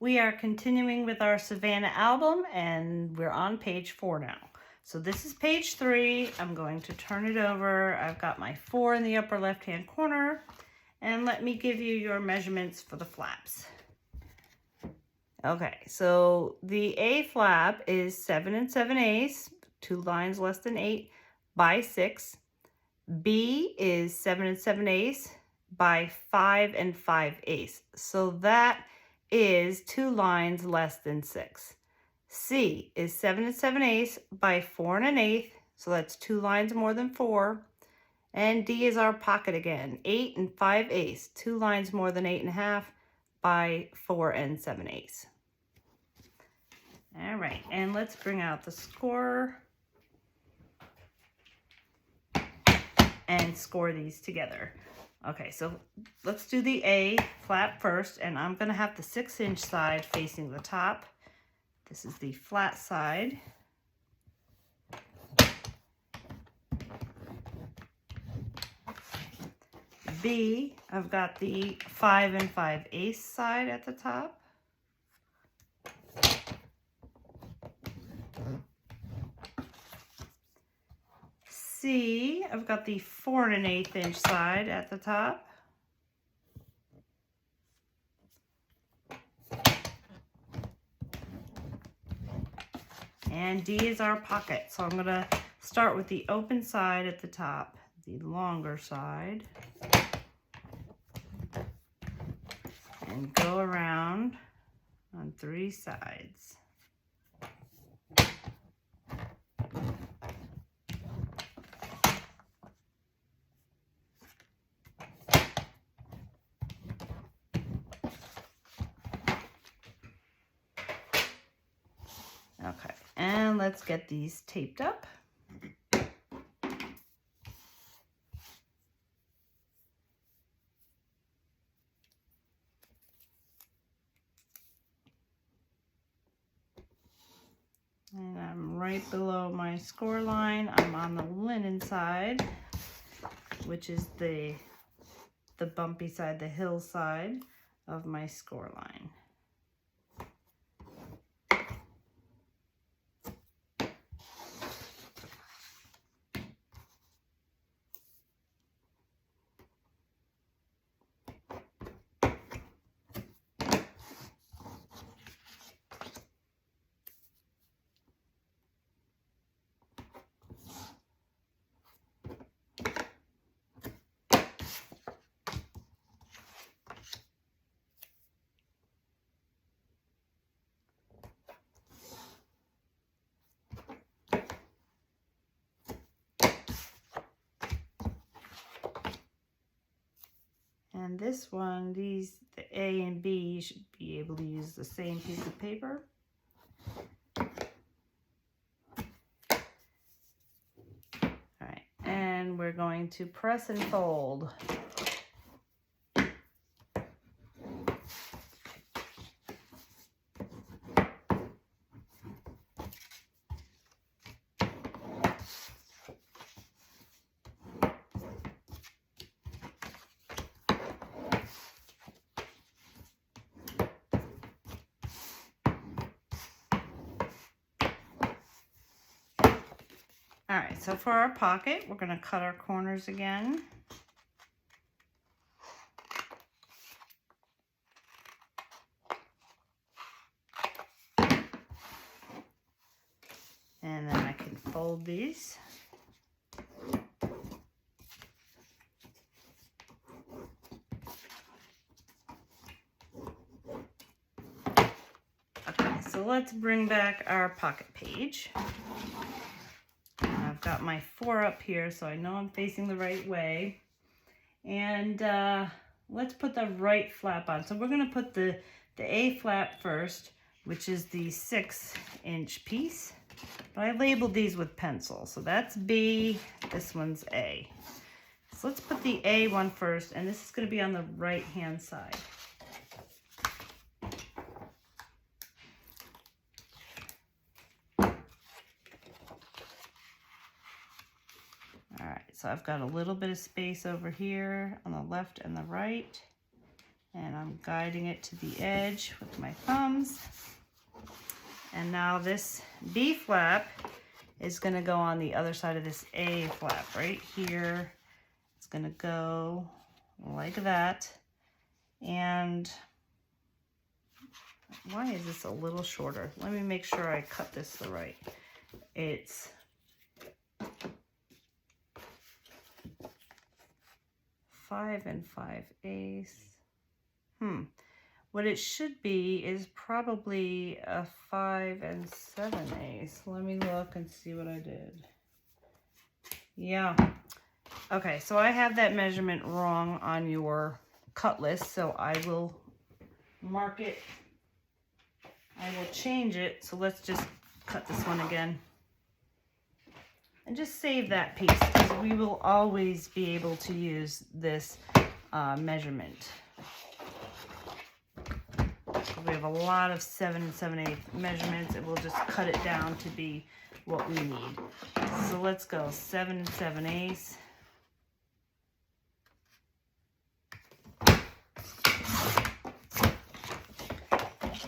We are continuing with our Savana album and we're on page 4 now. So this is page 3. I'm going to turn it over. I've got my 4 in the upper left hand corner, and let me give you your measurements for the flaps. Okay, so the A flap is 7 7/8, 2 lines less than 8 by 6. B is 7 7/8 by 5 5/8. So that is 2 lines less than 6. C is 7 7/8 by 4 1/8. So that's 2 lines more than 4. And D is our pocket again, 8 5/8, 2 lines more than 8 1/2 by 4 7/8. All right, and let's bring out the score and score these together. Okay, so let's do the A flap first, and I'm gonna have the 6-inch side facing the top. This is the flat side. B, I've got the 5 5/8 side at the top. C, I've got the 4 1/8 inch side at the top. And D is our pocket. So I'm gonna start with the open side at the top, the longer side, and go around on 3 sides. Okay, and let's get these taped up. And I'm right below my score line. I'm on the linen side, which is the bumpy side, the hill side of my score line. And this one, the A and B, you should be able to use the same piece of paper. All right, and we're going to press and fold. All right, so for our pocket, we're going to cut our corners again. And then I can fold these. Okay, so let's bring back our pocket page. I've got my 4 up here, so I know I'm facing the right way. And let's put the right flap on. So we're going to put the A flap first, which is the 6-inch piece. But I labeled these with pencil. So that's B, this one's A. So let's put the A one first, and this is going to be on the right-hand side. All right, so I've got a little bit of space over here on the left and the right. And I'm guiding it to the edge with my thumbs. And now this B flap is going to go on the other side of this A flap right here. It's going to go like that. And why is this a little shorter? Let me make sure I cut this the right. It's 5 5/8. What it should be is probably a 5 7/8. Let me look and see what I did. Yeah. Okay, so I have that measurement wrong on your cut list, so I will mark it. I will change it. So let's just cut this one again. And just save that piece, because we will always be able to use this measurement. We have a lot of 7 7/8 measurements, and we'll just cut it down to be what we need. So let's go 7 7/8.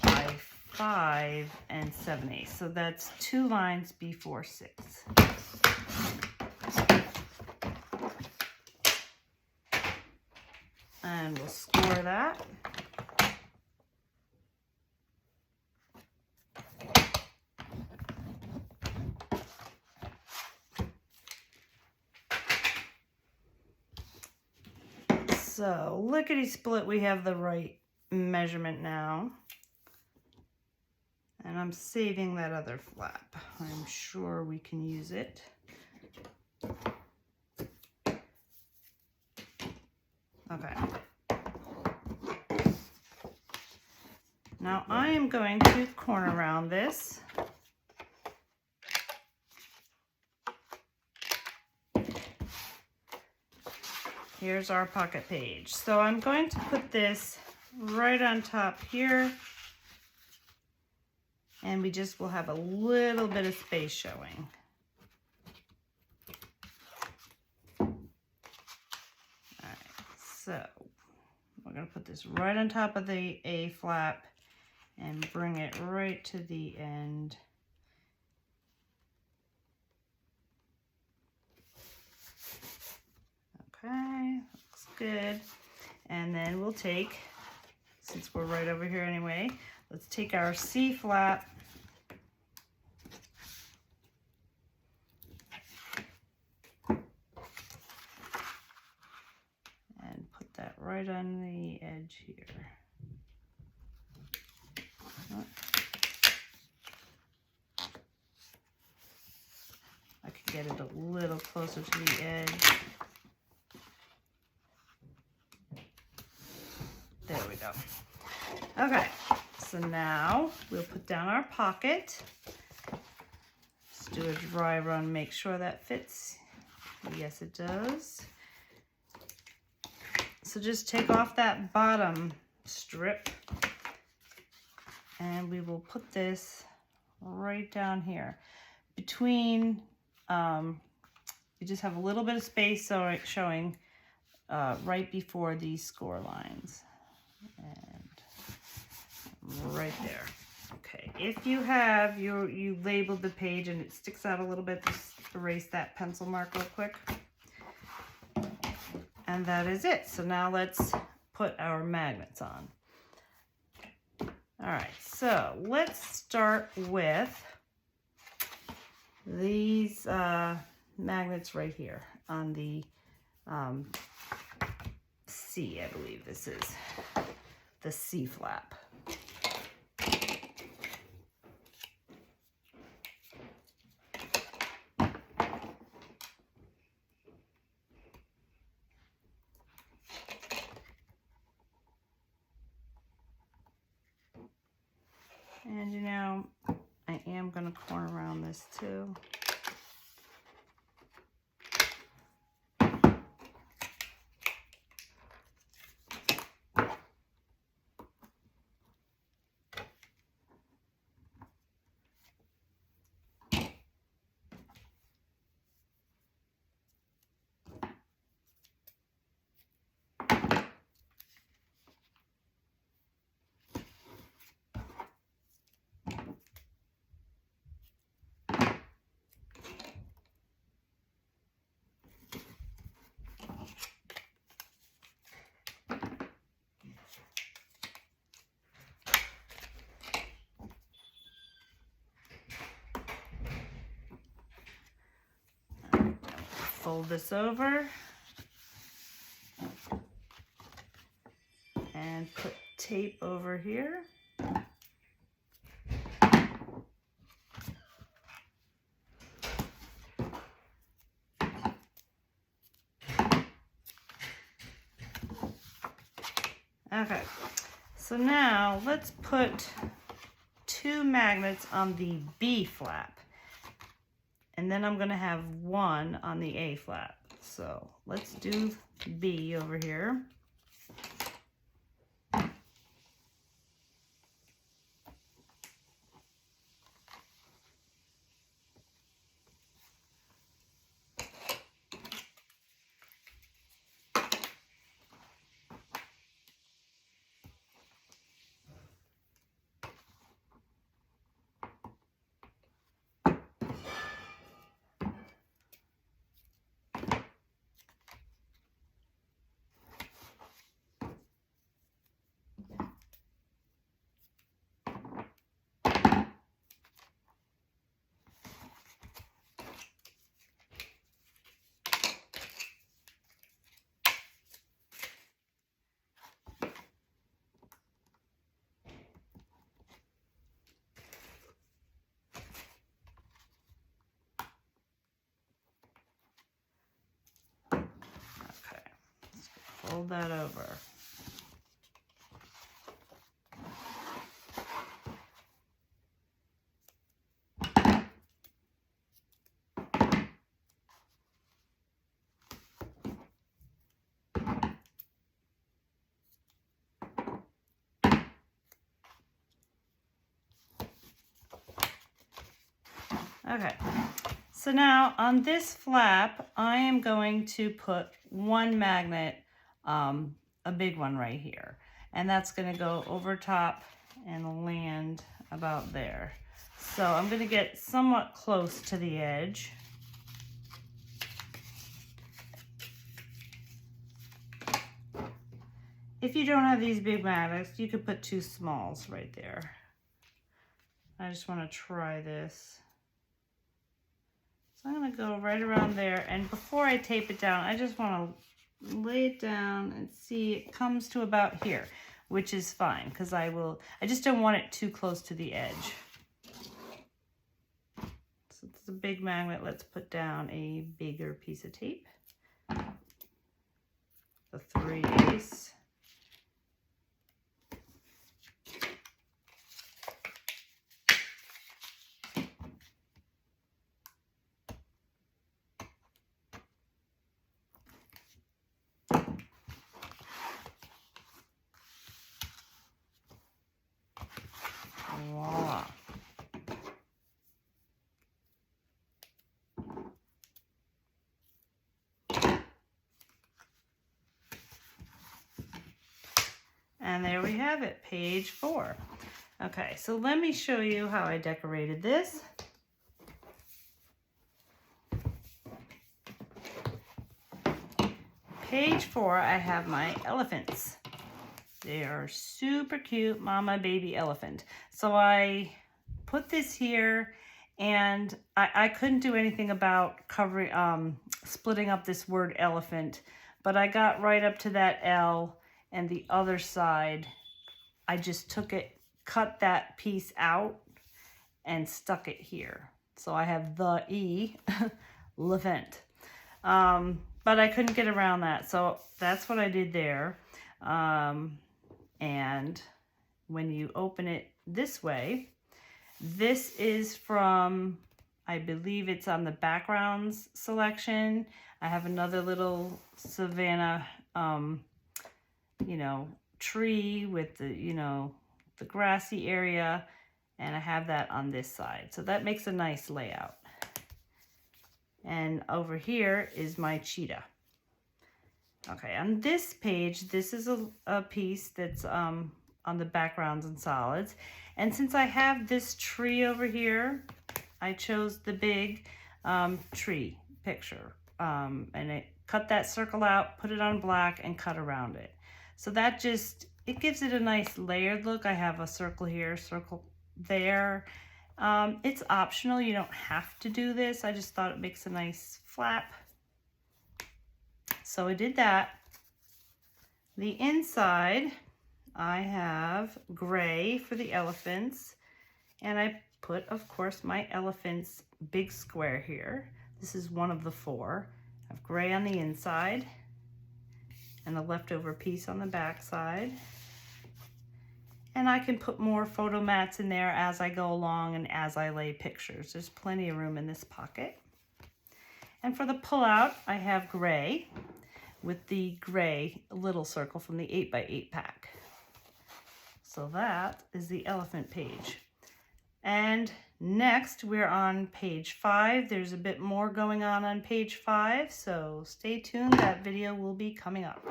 By 5 7/8. So that's 2 lines before 6. And we'll score that. So lickety split, we have the right measurement now. And I'm saving that other flap. I'm sure we can use it. Okay. Now I am going to corner round this. Here's our pocket page. So I'm going to put this right on top here, and we just will have a little bit of space showing. All right, so we're going to put this right on top of the A flap and bring it right to the end. Okay, looks good. And then we'll take, since we're right over here anyway, let's take our C flap and put that right on the edge here. I could get it a little closer to the edge. There we go. Okay, so now we'll put down our pocket. Just do a dry run, make sure that fits. Yes, it does. So just take off that bottom strip, and we will put this right down here. Between, you just have a little bit of space showing right before these score lines. And right there. Okay, if you have you labeled the page and it sticks out a little bit, just erase that pencil mark real quick. And that is it. So now let's put our magnets on. All right, so let's start with these magnets right here on the C, I believe this is the C flap. And you know, I am going to corner around this too. fold this over and put tape over here. Okay, so now let's put 2 magnets on the B flap, and then I'm going to have 1 on the A flap. So let's do B over here. Fold that over. Okay, so now on this flap, I am going to put 1 magnet, a big one right here. And that's going to go over top and land about there. So I'm going to get somewhat close to the edge. If you don't have these big magnets, you could put 2 smalls right there. I just want to try this. So I'm going to go right around there, and before I tape it down, I just want to lay it down and see it comes to about here, which is fine because I just don't want it too close to the edge. So it's a big magnet. Let's put down a bigger piece of tape. The 3/8. Voila. And there we have it, page 4. Okay, so let me show you how I decorated this. Page 4, I have my elephants. They are super cute, mama baby elephant. So I put this here, and I couldn't do anything about covering, splitting up this word elephant, but I got right up to that L, and the other side, I just took it, cut that piece out, and stuck it here. So I have the E, elephant. But I couldn't get around that, so that's what I did there. And when you open it this way, this is from, I believe it's on the backgrounds selection. I have another little Savana, tree with the, the grassy area, and I have that on this side. So that makes a nice layout. And over here is my cheetah. Okay, on this page, this is a piece that's on the backgrounds and solids. And since I have this tree over here, I chose the big tree picture. And I cut that circle out, put it on black, and cut around it. So that it gives it a nice layered look. I have a circle here, circle there. It's optional, you don't have to do this. I just thought it makes a nice flap. So I did that. The inside, I have gray for the elephants, and I put, of course, my elephant's big square here. This is one of the 4. I have gray on the inside and the leftover piece on the back side. And I can put more photo mats in there as I go along and as I lay pictures. There's plenty of room in this pocket. And for the pullout, I have gray with the gray little circle from the 8x8 pack. So that is the elephant page. And next we're on page 5. There's a bit more going on page 5, so stay tuned. That video will be coming up.